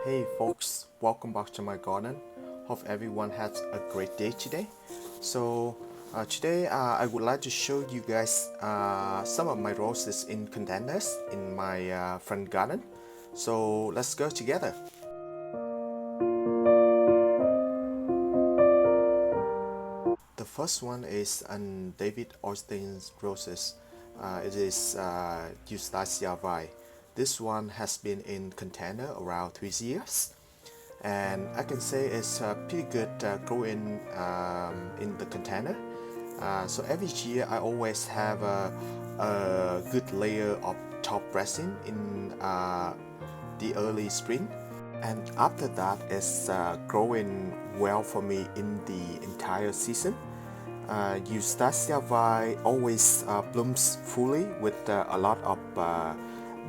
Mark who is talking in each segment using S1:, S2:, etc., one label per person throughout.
S1: Hey folks, welcome back to my garden. Hope everyone has a great day today. Today I would like to show you guys some of my roses in containers in my front garden. So let's go together. The first one is an David Austin's roses. It is Eustacia vine. This one has been in container around 3 years, and I can say it's pretty good growing in the container. So every year I always have a good layer of top resin in the early spring, and after that it's growing well for me in the entire season. Eustacia vine always blooms fully with a lot of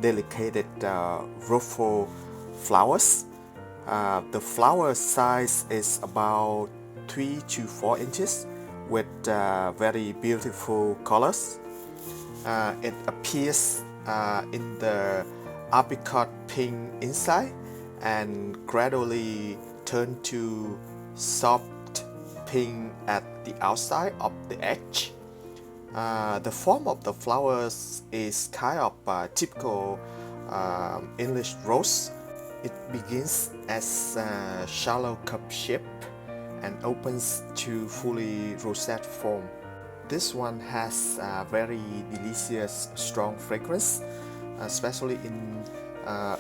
S1: delicate ruffle flowers. The flower size is about 3 to 4 inches with very beautiful colors. It appears in the apricot pink inside and gradually turn to soft pink at the outside of the edge. The form of the flowers is kind of typical English rose. It begins as a shallow cup shape and opens to fully rosette form. This one has a very delicious strong fragrance, especially in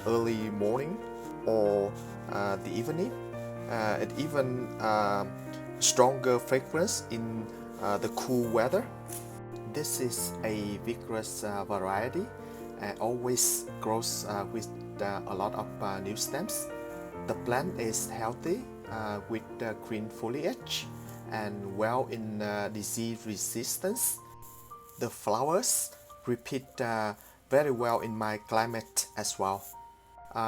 S1: early morning or the evening. It even stronger fragrance in the cool weather. This is a vigorous variety and always grows with a lot of new stems. The plant is healthy with green foliage and well in disease resistance. The flowers repeat very well in my climate as well.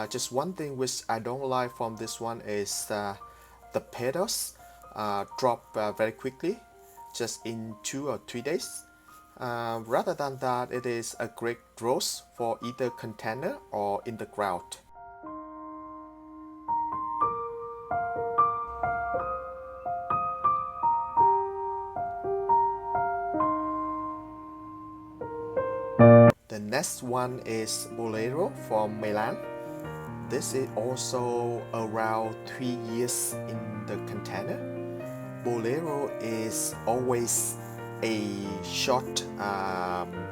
S1: Just one thing which I don't like from this one is the petals drop very quickly, just in 2 or 3 days. Rather than that, it is a great rose for either container or in the ground. The next one is Bolero from Milan. This is also around 3 years in the container. Bolero is always a short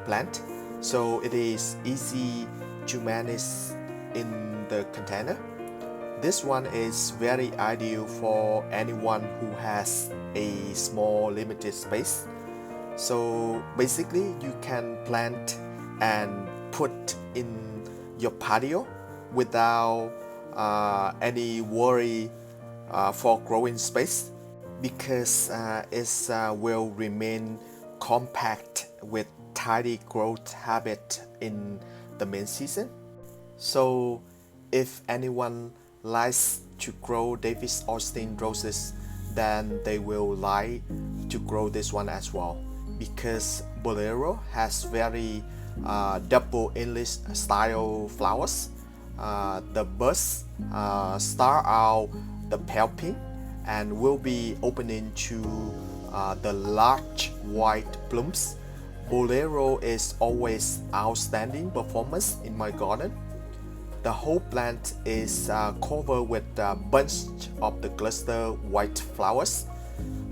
S1: plant, so it is easy to manage in the container. This one is very ideal for anyone who has a small limited space. So basically you can plant and put in your patio without any worry for growing space, because it will remain compact with tidy growth habit in the main season. So if anyone likes to grow David Austin roses, then they will like to grow this one as well, because Bolero has very double English style flowers. The buds start out the pale pink and will be opening to the large white blooms. Bolero is always outstanding performance in my garden. The whole plant is covered with a bunch of the cluster white flowers.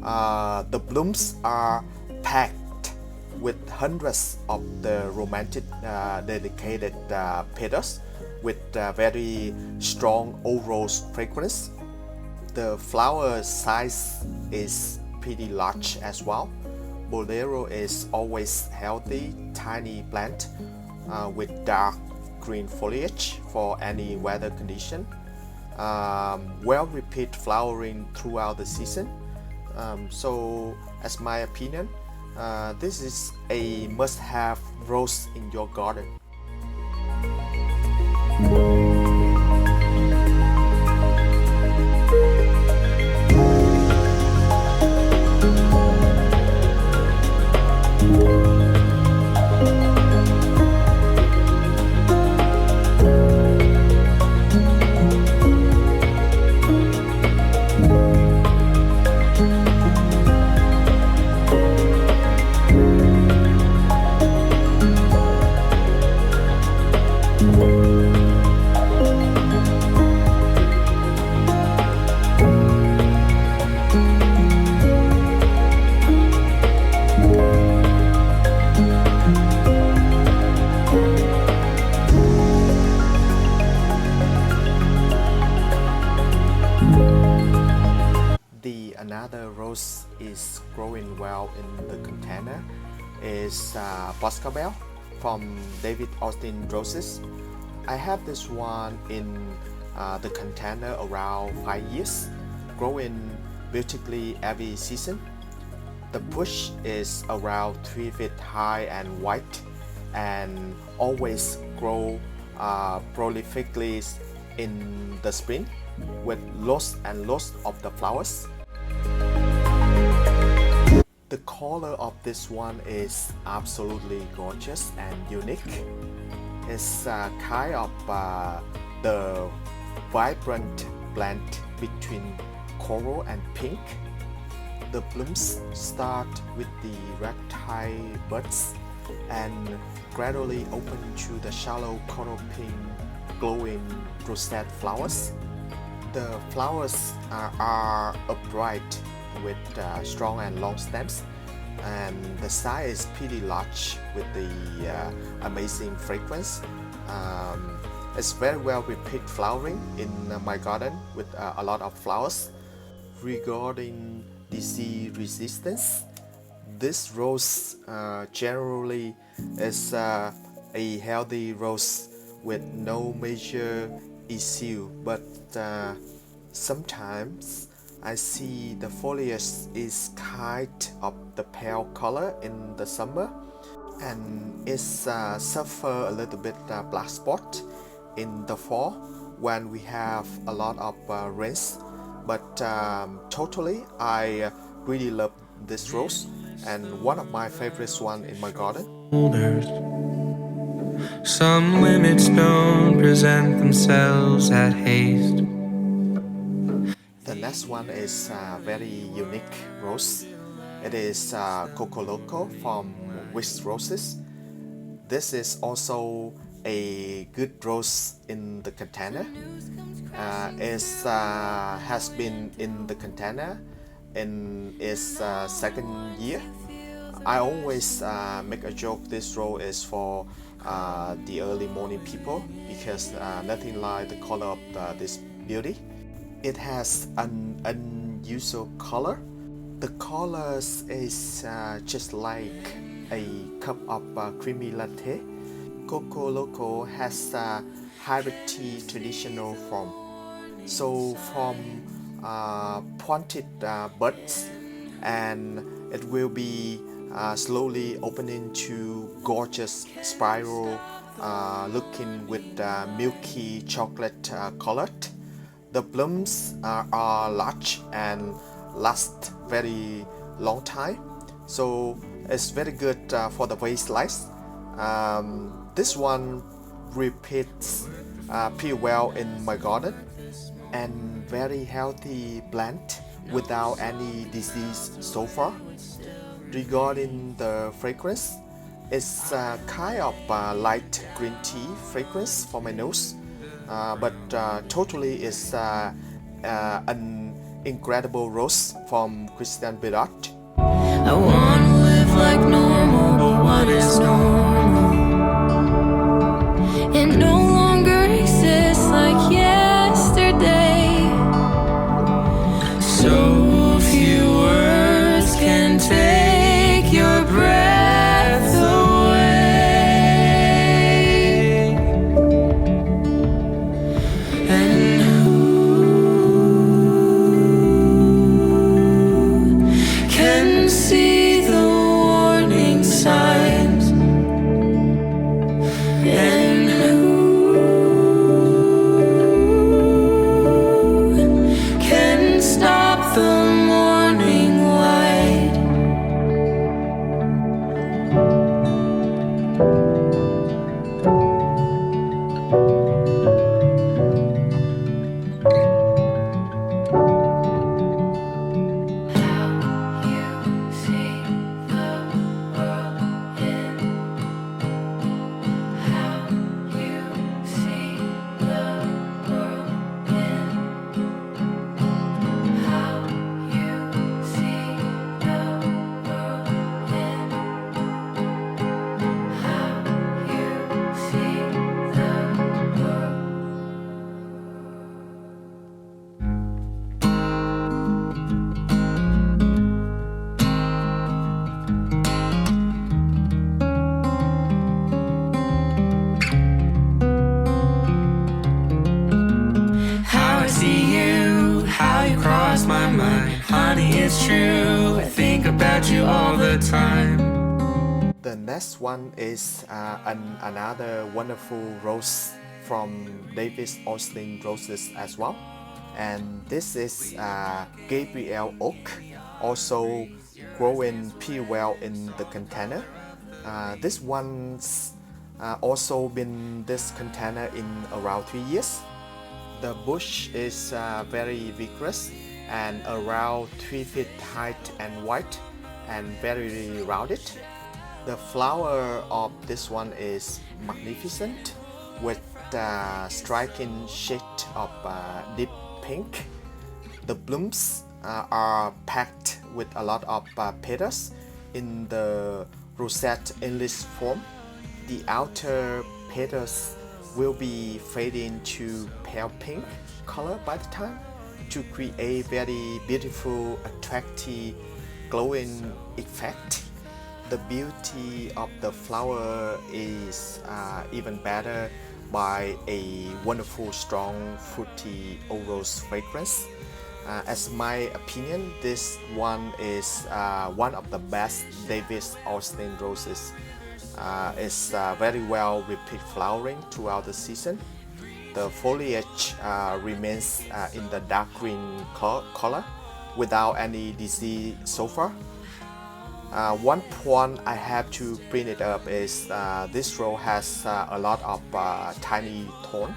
S1: The blooms are packed with hundreds of the romantic dedicated petals with very strong oral fragrance. The flower size is pretty large as well. Bolero is always healthy, tiny plant with dark green foliage for any weather condition. Well repeat flowering throughout the season. So as my opinion, this is a must-have rose in your garden. another rose is growing well in the container is Boscobel from David Austin Roses. I have this one in the container around 5 years, growing beautifully every season. The bush is around 3 feet high and white, and always grow prolifically in the spring with lots and lots of the flowers. The color of this one is absolutely gorgeous and unique. It's kind of the vibrant blend between coral and pink. The blooms start with the ragtime buds and gradually open to the shallow coral pink glowing rosette flowers. The flowers are upright with strong and long stems, and the size is pretty large with the amazing fragrance. It's very well repeat flowering in my garden with a lot of flowers. Regarding disease resistance, this rose generally is a healthy rose with no major issue, but sometimes I see the foliage is kind of the pale color in the summer, and it's suffer a little bit black spot in the fall when we have a lot of rains. But totally I really love this rose, and one of my favorites one in my garden. Some limits don't present themselves at haste. The next one is a very unique rose. It is Koko Loko from Wish Roses. This is also a good rose in the container. It has been in the container in its second year. I always make a joke this rose is for the early morning people, because nothing like the color of this beauty. It has an unusual color. The color is just like a cup of creamy latte. Koko Loko has a hybrid traditional form. So from pointed buds, and it will be slowly opening to gorgeous spiral looking with milky chocolate colored. The blooms are large and last very long time, so it's very good for the vase life. This one repeats pretty well in my garden, and very healthy plant without any disease so far. Regarding the fragrance, it's kind of light green tea fragrance for my nose, but totally is an incredible rose from Christian Bidot. I wanna live like normal, but what is normal? It no longer exists like yesterday. So few words can take your breath away. And who can see the warning signs
S2: funny, it's true. I think about you all the time.
S1: The next one is another wonderful rose from David Austin Roses as well. And this is Gabriel oak, also growing pretty well in the container. This one's also been this container in around 3 years. The bush is very vigorous and around 3 feet height and wide and very rounded. The flower of this one is magnificent with striking shade of deep pink. The blooms are packed with a lot of petals in the rosette endless form. The outer petals will be fading to pale pink color by the time to create very beautiful, attractive, glowing effect. The beauty of the flower is even better by a wonderful, strong, fruity oral fragrance. As my opinion, this one is one of the best David Austin roses. It's very well repeat flowering throughout the season. The foliage remains in the dark green color without any disease so far. One point I have to bring it up is this rose has a lot of tiny thorn.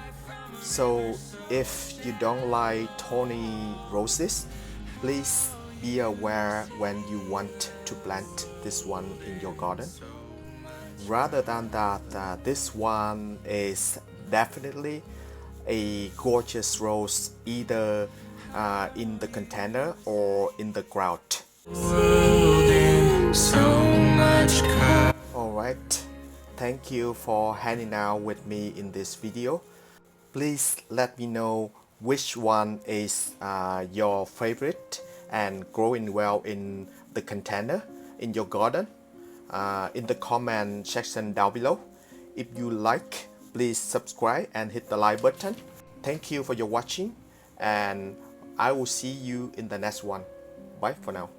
S1: So if you don't like thorny roses, please be aware when you want to plant this one in your garden. Rather than that, this one is definitely a gorgeous rose either in the container or in the ground. Alright, thank you for hanging out with me in this video. Please let me know which one is your favorite and growing well in the container in your garden in the comment section down below. If you like, please subscribe and hit the like button. Thank you for your watching and I will see you in the next one. Bye for now.